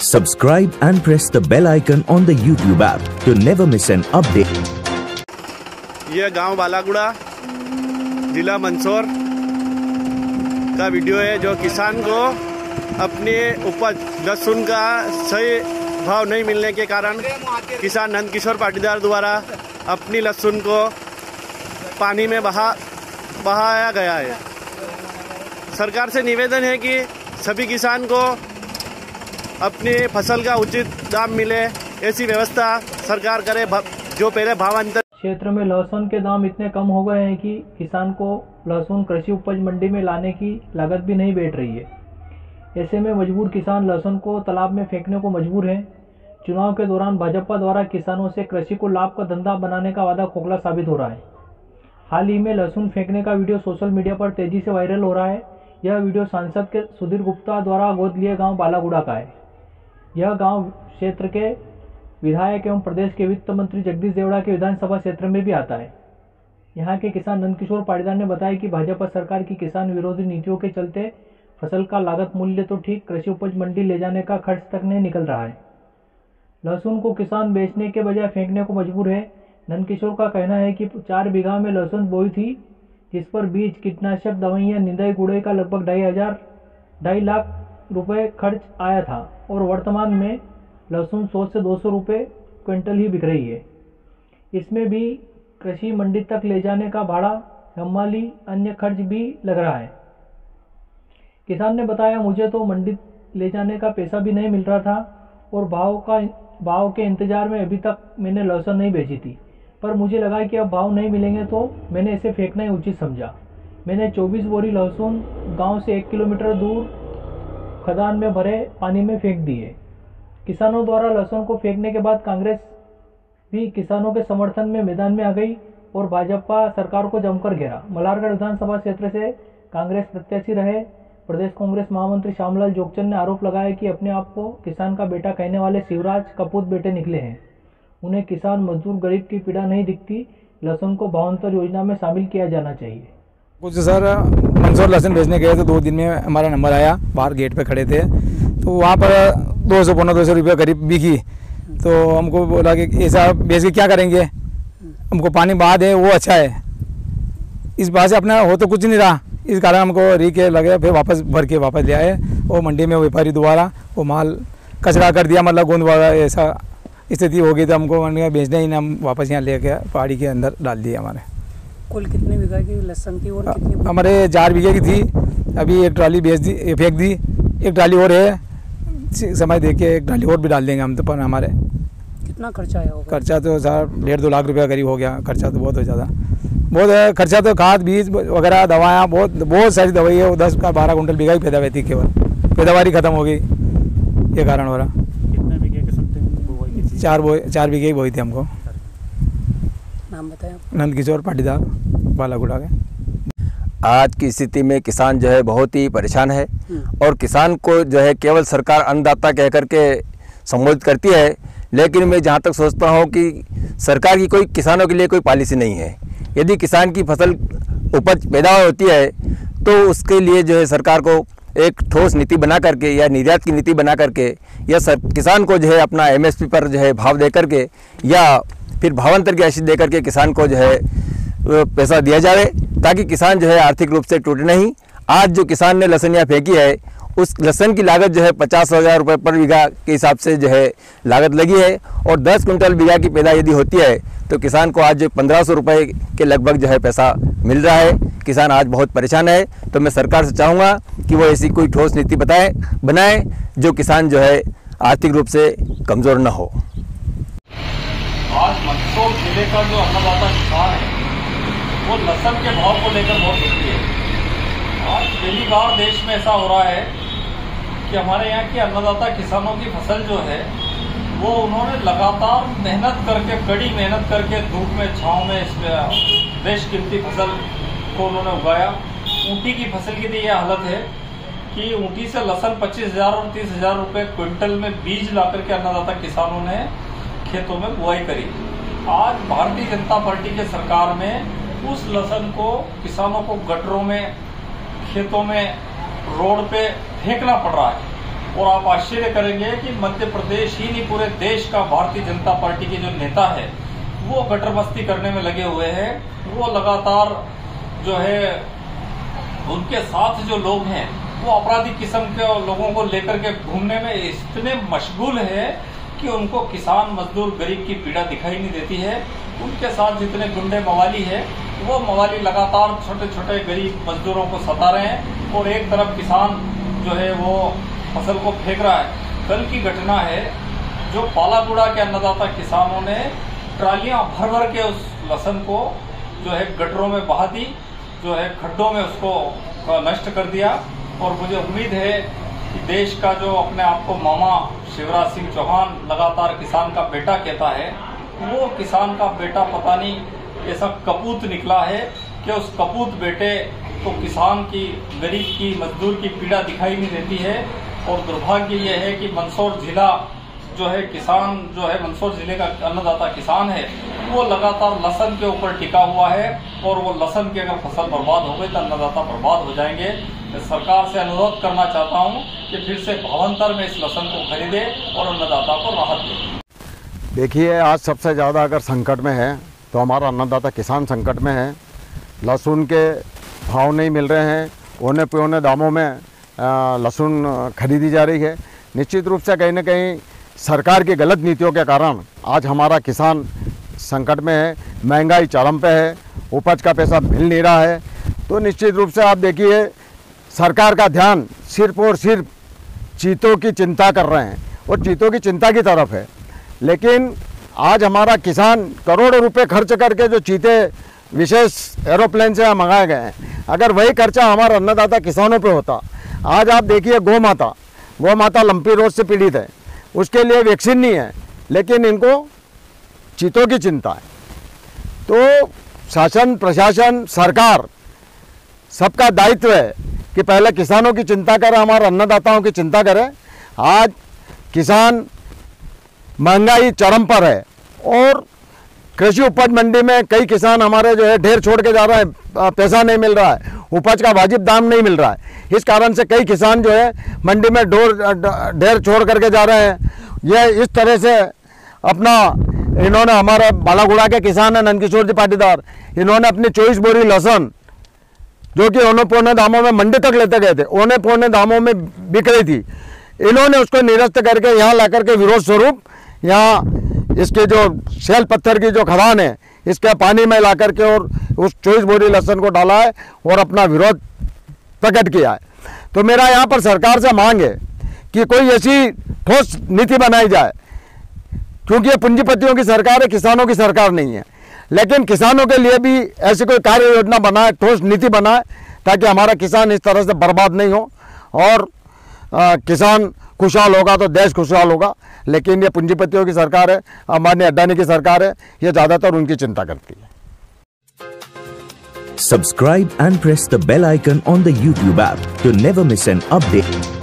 Subscribe and press the bell icon on the YouTube app to never miss an update. यह गांव बालागुड़ा जिला मंदसौर का video है जो किसान को अपने उपज लहसुन का सही भाव नहीं मिलने के कारण किसान नंदकिशोर पाटीदार द्वारा अपनी लहसुन को पानी में बहाया गया है। सरकार से निवेदन है कि सभी किसान को अपनी फसल का उचित दाम मिले, ऐसी व्यवस्था सरकार करे। जो पहले भावांतर क्षेत्र में लहसुन के दाम इतने कम हो गए हैं कि किसान को लहसुन कृषि उपज मंडी में लाने की लागत भी नहीं बैठ रही है। ऐसे में मजबूर किसान लहसुन को तालाब में फेंकने को मजबूर हैं। चुनाव के दौरान भाजपा द्वारा किसानों से कृषि को लाभ का धंधा बनाने का वादा खोखला साबित हो रहा है। हाल ही में लहसुन फेंकने का वीडियो सोशल मीडिया पर तेजी से वायरल हो रहा है। यह वीडियो सांसद के सुधीर गुप्ता द्वारा गोद लिए गांव बालागुड़ा का है। यह गांव क्षेत्र के विधायक एवं प्रदेश के वित्त मंत्री जगदीश देवड़ा के विधानसभा क्षेत्र में भी आता है। यहां के किसान नंदकिशोर पाटीदार ने बताया कि भाजपा सरकार की किसान विरोधी नीतियों के चलते फसल का लागत मूल्य तो ठीक, कृषि उपज मंडी ले जाने का खर्च तक नहीं निकल रहा है। लहसुन को किसान बेचने के बजाय फेंकने को मजबूर है। नंदकिशोर का कहना है कि 4 बीघा में लहसुन बोई थी, जिस पर बीज, कीटनाशक दवाइयाँ, निंदाई गुड़े का लगभग 2.5 लाख रुपए खर्च आया था और वर्तमान में लहसुन 100 से 200 रुपये क्विंटल ही बिक रही है। इसमें भी कृषि मंडी तक ले जाने का भाड़ा, हमाली, अन्य खर्च भी लग रहा है। किसान ने बताया, मुझे तो मंडी ले जाने का पैसा भी नहीं मिल रहा था और भाव के इंतजार में अभी तक मैंने लहसुन नहीं बेची थी, पर मुझे लगा कि अब भाव नहीं मिलेंगे तो मैंने इसे फेंकना ही उचित समझा। मैंने 24 बोरी लहसुन गांव से 1 किलोमीटर दूर खदान में भरे पानी में फेंक दिए। किसानों द्वारा लहसुन को फेंकने के बाद कांग्रेस भी किसानों के समर्थन में मैदान में आ गई और भाजपा सरकार को जमकर घेरा। मल्हारगढ़ विधानसभा क्षेत्र से कांग्रेस प्रत्याशी रहे प्रदेश कांग्रेस महामंत्री श्यामलाल जोगचंद ने आरोप लगाया कि अपने आप को किसान का बेटा कहने वाले शिवराज कपूत बेटे निकले हैं। उन्हें किसान, मजदूर, गरीब की पीड़ा नहीं दिखती। लहसुन को भावांतर योजना में शामिल किया जाना चाहिए। कुछ सर मंदसौर लहसुन बेचने गए तो 2 दिन में हमारा नंबर आया, बाहर गेट पे खड़े थे तो वहाँ पर 200-250 रुपये करीब बिकी। तो हमको बोला कि ऐसा बेच के क्या करेंगे, हमको पानी बहा दे वो अच्छा है। इस बात से अपना हो तो कुछ नहीं रहा, इस कारण हमको रीके लगे, फिर वापस भर के वापस ले आए। वो मंडी में व्यापारी द्वारा वो माल कचरा कर दिया, मतलब गोंद वगैरह ऐसा स्थिति हो गई तो हमको बेचना ही नहीं, हम वापस यहाँ लेके पहाड़ी के अंदर डाल दिए। हमारे कुल कितने बीघा की लहसुन की और कितनी? हमारे 4 बीघे की थी, अभी 1 ट्राली फेंक दी, 1 ट्राली और है, समय देख के 1 ट्राली और भी डाल देंगे हम तो। पर हमारे कितना खर्चा आया होगा? खर्चा तो सर 1.5-2 लाख रुपया करीब हो गया। खर्चा तो बहुत हो ज़्यादा, बहुत है खर्चा। तो खाद, बीज वगैरह, दवाएँ, बहुत सारी दवाई है। वो 10-12 कुंटल बीघा ही पैदावार थी, केवल पैदावार ही खत्म हो गई, ये कारण हो रहा। कितने बीघे के समथिंग? 4 बीघे ही बोई थी हमको। नाम बताएं? नंदकिशोर पाटीदार, बालागुड़ा के। आज की स्थिति में किसान जो है बहुत ही परेशान है और किसान को जो है केवल सरकार अन्नदाता कह करके संबोधित करती है, लेकिन मैं जहाँ तक सोचता हूँ कि सरकार की कोई किसानों के लिए कोई पॉलिसी नहीं है। यदि किसान की फसल उपज पैदावार होती है तो उसके लिए जो है सरकार को एक ठोस नीति बना करके या निर्यात की नीति बना करके या किसान को जो है अपना MSP पर जो है भाव दे करके या फिर भावांतर की राशि दे करके किसान को जो है पैसा दिया जाए, ताकि किसान जो है आर्थिक रूप से टूटे नहीं। आज जो किसान ने लहसुन यहाँ फेंकी है, उस लहसुन की लागत जो है 50,000 रुपये पर बीघा के हिसाब से जो है लागत लगी है और 10 कुंटल बीघा की पैदा यदि होती है तो किसान को आज जो 1500 रुपये के लगभग जो है पैसा मिल रहा है। किसान आज बहुत परेशान है। तो मैं सरकार से चाहूँगा कि वो ऐसी कोई ठोस नीति बनाए जो किसान जो है आर्थिक रूप से कमज़ोर न हो। आज मंदसौर जिले का जो अन्नदाता किसान है वो लहसुन के भाव को लेकर बहुत दुखी है। आज पहली बार देश में ऐसा हो रहा है कि हमारे यहाँ के अन्नदाता किसानों की फसल जो है वो उन्होंने लगातार मेहनत करके, कड़ी मेहनत करके धूप में, छाँव में इस बेशकीमती फसल को उन्होंने उगाया। ऊँटी की फसल की तो ये हालत है कि ऊँटी से लहसुन 25,000 और 30,000 रुपये क्विंटल में बीज ला करके अन्नदाता किसानों ने खेतों में बुआई करी। आज भारतीय जनता पार्टी के सरकार में उस लहसुन को किसानों को गटरों में, खेतों में, रोड पे फेंकना पड़ रहा है। और आप आश्चर्य करेंगे कि मध्य प्रदेश ही नहीं पूरे देश का भारतीय जनता पार्टी के जो नेता है वो गटर बस्ती करने में लगे हुए हैं। वो लगातार जो है उनके साथ जो लोग हैं वो आपराधिक किस्म के लोगों को लेकर के घूमने में इतने मशगूल है कि उनको किसान मजदूर गरीब की पीड़ा दिखाई नहीं देती है। उनके साथ जितने गुंडे मवाली है वो मवाली लगातार छोटे छोटे गरीब मजदूरों को सता रहे हैं और एक तरफ किसान जो है वो फसल को फेंक रहा है। कल की घटना है जो पालागुड़ा के अन्नदाता किसानों ने ट्रालियां भर भर के उस लहसुन को जो है गटरों में बहा दी, जो है खड्डों में उसको नष्ट कर दिया। और मुझे उम्मीद है कि देश का जो अपने आप को मामा शिवराज सिंह चौहान लगातार किसान का बेटा कहता है, वो किसान का बेटा पता नहीं ऐसा कपूत निकला है कि उस कपूत बेटे को किसान की, गरीब की, मजदूर की पीड़ा दिखाई नहीं देती है। और दुर्भाग्य यह है कि मंदसौर जिला जो है किसान जो है मंदसौर जिले का अन्नदाता किसान है वो लगातार लहसुन के ऊपर टिका हुआ है और वो लहसुन की अगर फसल बर्बाद हो गई तो अन्नदाता बर्बाद हो जाएंगे। मैं सरकार से अनुरोध करना चाहता हूं कि फिर से भावांतर में इस लहसुन को खरीदे और अन्नदाता को राहत दे। देखिए, आज सबसे ज़्यादा अगर संकट में है तो हमारा अन्नदाता किसान संकट में है। लहसुन के भाव नहीं मिल रहे हैं, औने पौने दामों में लहसुन खरीदी जा रही है। निश्चित रूप से कहीं न कहीं सरकार की गलत नीतियों के कारण आज हमारा किसान संकट में है। महंगाई चरम पे है, उपज का पैसा मिल नहीं रहा है। तो निश्चित रूप से आप देखिए, सरकार का ध्यान सिर्फ और सिर्फ चीतों की चिंता कर रहे हैं और चीतों की चिंता की तरफ है। लेकिन आज हमारा किसान करोड़ों रुपए खर्च करके जो चीते विशेष एरोप्लेन से मंगाए गए हैं, अगर वही खर्चा हमारा अन्नदाता किसानों पे होता। आज आप देखिए, गौ माता लंपी रोग से पीड़ित है, उसके लिए वैक्सीन नहीं है, लेकिन इनको चीतों की चिंता है। तो शासन, प्रशासन, सरकार सबका दायित्व है कि पहले किसानों की चिंता करें, हमारे अन्नदाताओं की चिंता करें। आज किसान महंगाई चरम पर है और कृषि उपज मंडी में कई किसान हमारे जो है ढेर छोड़ के जा रहे हैं, पैसा नहीं मिल रहा है, उपज का वाजिब दाम नहीं मिल रहा है। इस कारण से कई किसान जो है मंडी में ढेर छोड़ करके जा रहे हैं। यह इस तरह से अपना इन्होंने, हमारे बालागुड़ा के किसान हैं नंदकिशोर जी पाटीदार, इन्होंने अपनी 24 बोरी लहसुन जो कि औने पौने दामों में मंडी तक लेते गए थे, औने पौने दामों में बिक रही थी, इन्होंने उसको निरस्त करके यहाँ ला करके विरोध स्वरूप यहाँ इसके जो शैल पत्थर की जो खदान है इसके पानी में ला करके और उस 24 बोरी लहसुन को डाला है और अपना विरोध प्रकट किया है। तो मेरा यहाँ पर सरकार से मांग है कि कोई ऐसी ठोस नीति बनाई जाए, क्योंकि ये पूंजीपतियों की सरकार है, किसानों की सरकार नहीं है। लेकिन किसानों के लिए भी ऐसी कोई कार्य योजना बनाए, ठोस नीति बनाए, ताकि हमारा किसान इस तरह से बर्बाद नहीं हो और किसान खुशहाल होगा तो देश खुशहाल होगा। लेकिन ये पूंजीपतियों की सरकार है, अंबानी अडानी की सरकार है, ये ज़्यादातर उनकी चिंता करती है। Subscribe and press the bell icon on the YouTube app to never miss an update.